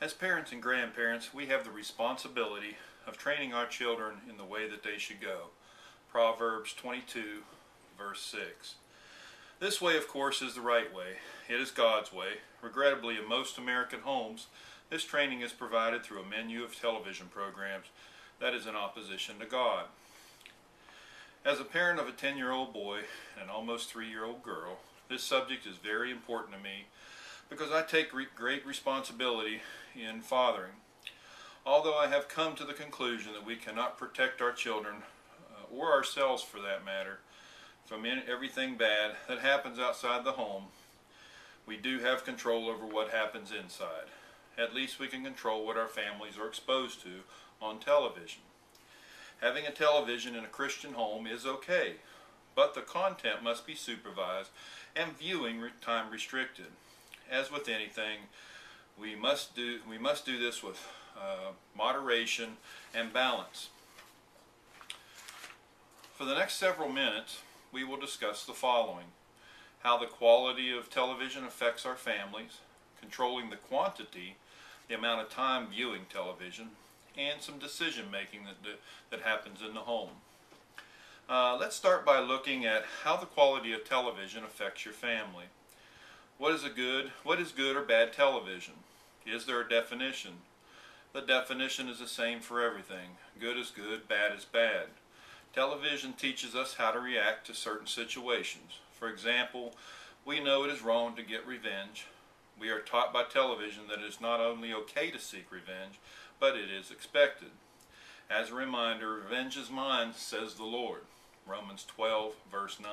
As parents and grandparents, we have the responsibility of training our children in the way that they should go. Proverbs 22, verse 6. This way, of course, is the right way. It is God's way. Regrettably, in most American homes, this training is provided through a menu of television programs that is in opposition to God. As a parent of a 10-year-old boy and an almost 3-year-old girl, this subject is very important to me because I take great responsibility in fathering. Although I have come to the conclusion that we cannot protect our children, or ourselves for that matter, from everything bad that happens outside the home, we do have control over what happens inside. At least we can control what our families are exposed to on television. Having a television in a Christian home is okay, but the content must be supervised and viewing time restricted. As with anything, we must do this with moderation and balance. For the next several minutes, we will discuss the following: how the quality of television affects our families, controlling the quantity, the amount of time viewing television, and some decision making that happens in the home. Let's start by looking at how the quality of television affects your family. What is good or bad television? Is there a definition? The definition is the same for everything. Good is good, bad is bad. Television teaches us how to react to certain situations. For example, we know it is wrong to get revenge. We are taught by television that it is not only okay to seek revenge, but it is expected. As a reminder, revenge is mine, says the Lord. Romans 12, verse 9.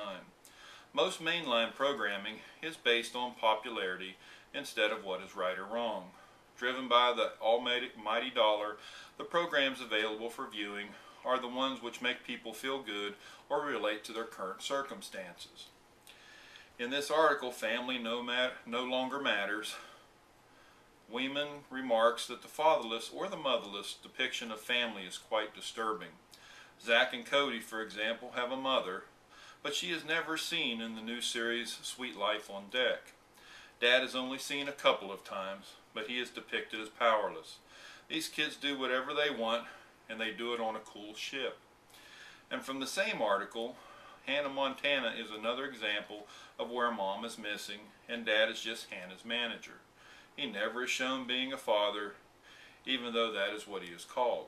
Most mainline programming is based on popularity instead of what is right or wrong. Driven by the almighty dollar, the programs available for viewing are the ones which make people feel good or relate to their current circumstances. In this article, Family No Longer Matters, Weeman remarks that the fatherless or the motherless depiction of family is quite disturbing. Zach and Cody, for example, have a mother, but she is never seen in the new series Sweet Life on Deck. Dad is only seen a couple of times, but he is depicted as powerless. These kids do whatever they want, and they do it on a cool ship. And from the same article, Hannah Montana is another example of where mom is missing and dad is just Hannah's manager. He never is shown being a father, even though that is what he is called.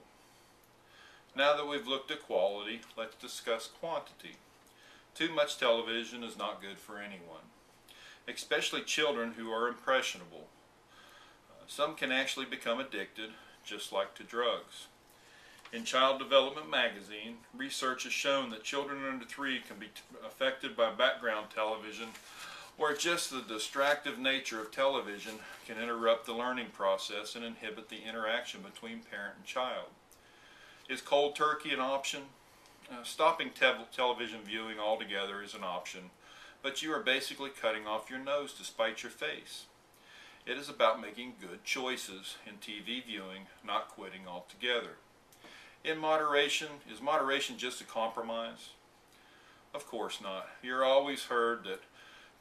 Now that we've looked at quality, let's discuss quantity. Too much television is not good for anyone, especially children who are impressionable. Some can actually become addicted, just like to drugs. In Child Development magazine, research has shown that children under 3 can be affected by background television, or just the distractive nature of television can interrupt the learning process and inhibit the interaction between parent and child. Is cold turkey an option? Stopping television viewing altogether is an option, but you are basically cutting off your nose to spite your face. It is about making good choices in TV viewing, not quitting altogether. In moderation, is moderation just a compromise? Of course not. You're always heard that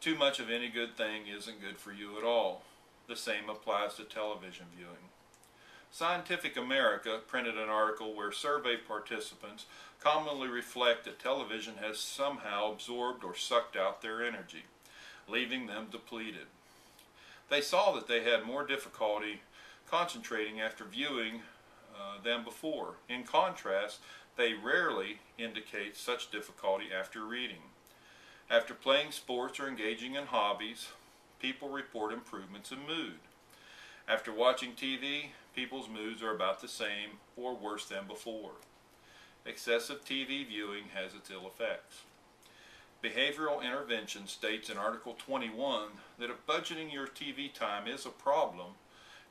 too much of any good thing isn't good for you at all. The same applies to television viewing. Scientific America printed an article where survey participants commonly reflect that television has somehow absorbed or sucked out their energy, leaving them depleted. They saw that they had more difficulty concentrating after viewing than before. In contrast, they rarely indicate such difficulty after reading. After playing sports or engaging in hobbies, people report improvements in mood. After watching TV, people's moods are about the same or worse than before. Excessive TV viewing has its ill effects. Behavioral Intervention states in Article 21 that if budgeting your TV time is a problem,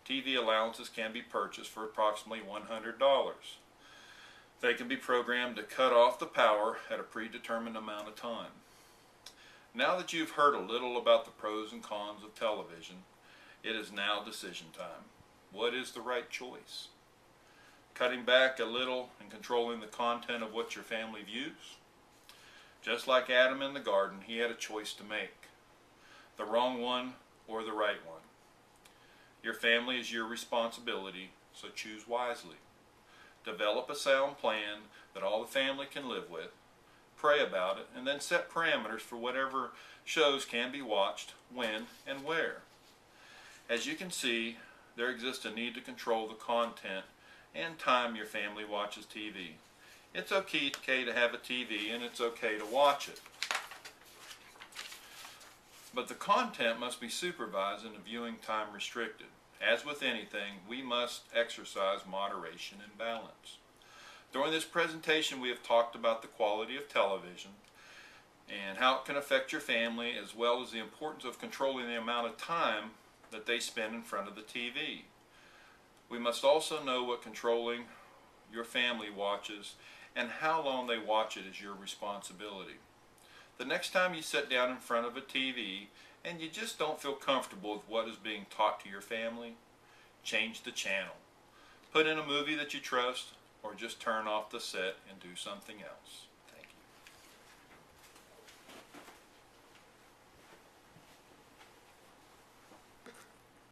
TV allowances can be purchased for approximately $100. They can be programmed to cut off the power at a predetermined amount of time. Now that you've heard a little about the pros and cons of television, it is now decision time. What is the right choice? Cutting back a little and controlling the content of what your family views? Just like Adam in the garden, he had a choice to make. The wrong one or the right one. Your family is your responsibility, so choose wisely. Develop a sound plan that all the family can live with. Pray about it, and then set parameters for whatever shows can be watched, when, and where. As you can see, there exists a need to control the content and time your family watches TV. It's okay to have a TV, and it's okay to watch it. But the content must be supervised and the viewing time restricted. As with anything, we must exercise moderation and balance. During this presentation, we have talked about the quality of television and how it can affect your family, as well as the importance of controlling the amount of time that they spend in front of the TV. We must also know what controlling your family watches and how long they watch it is your responsibility. The next time you sit down in front of a TV and you just don't feel comfortable with what is being taught to your family, change the channel. Put in a movie that you trust, or just turn off the set and do something else.